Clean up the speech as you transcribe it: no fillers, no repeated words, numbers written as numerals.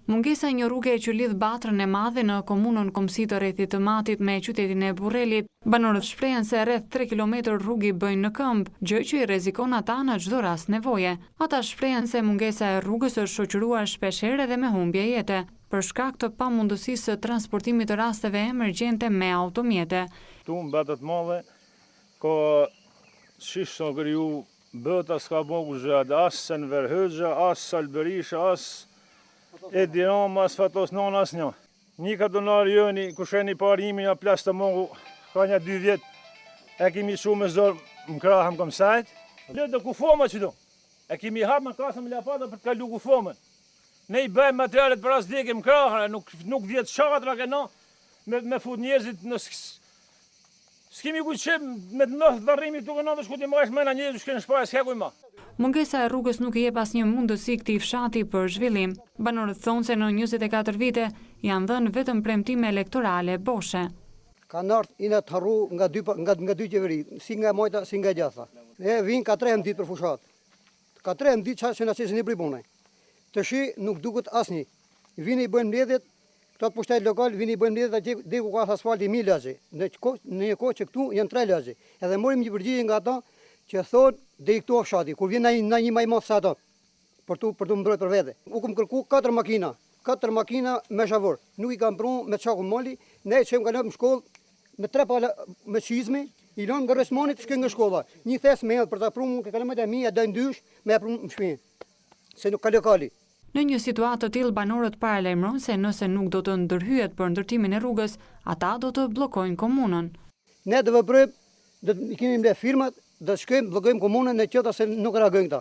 Mungesa e një rruge që lidh Batrën e Madhe në komunën Komsi të Rrethit të Matit me qytetin e Burrelit, banorët shprehen se rreth 3 kilometër rrugë i bëjnë në këmbë, gjë që i rrezikon ata në çdo rast nevoje. Ata shprehen se mungesa e rrugës është shoqëruar shpeshherë edhe me humbje jete, për shkak të pamundësisë së transportimit të rasteve emergjente me automjete. Tu mbetët të madhe, ka shish sa kriju bëta s'ka bogu zhjad, as Senver Höxha, as Salberisha, as e dirama, as fatos non, as një. Një kadonari jëni, kusheni parimin a plas të mogu, ka një 2 vjet, e kemi shumë me zorë më krahëm kom sajt. Lëtë ku foma që do, e kemi hapë më kasëm lapata për të kalu ku fomën. Ne i bëjmë materialet për as dike më krahën, nuk vjetë shatra këna me fut njerëzit në s'kemi ku qëmë me të mëthë dharrimi të këna dhe shkuti më është mena njerëzit shkenë shpaj s'kekuj ma. Mungesa e rrugës nuk i jep asnjë mundësi këtij fshati për zhvillim. Banorët thonë se në 24 vite janë dhënë vetëm premtime elektorale boshe. Kanë ardhur ina të harru nga dy qeveri, si nga Majta, si nga Gjatha. E vinë ka 13 ditë për fushat. Ka 13 ditë që na çesin i pripone. Të shi nuk duket asnjë. Vini i bëjnë mbledhjet, këto pushtet lokal vini i bëjnë mbledhjet dhe ku ka asfalti 1000 lagje. Në një kohë që këtu janë 3 lagje. Edhe morim një përgjigje nga ata që thonë dhe i këtu fshati, kur vjen na një më i madh se ato, për tu mbrojtur për vete. U kam kërku 4 makina me shavor. Nuk i kam prunë me çakun mali, ne që më kalojmë në shkollë me 3 pala me çizme, i lënë nga resmonit të shkojnë nga shkolla. Një thes me për ta prunë që kalojmë te mia dën dysh me prunë në shtëpi. Se nuk ka lokali. Në një situatë të tillë banorët paralajmëron se nëse nuk do të ndërhyet për ndërtimin e rrugës, ata do të bllokojnë komunën. Ne do veprojmë, do të kemi mbledh firmat, do shkojmë bllokojmë komunën në qoftë se nuk reagojnë këta.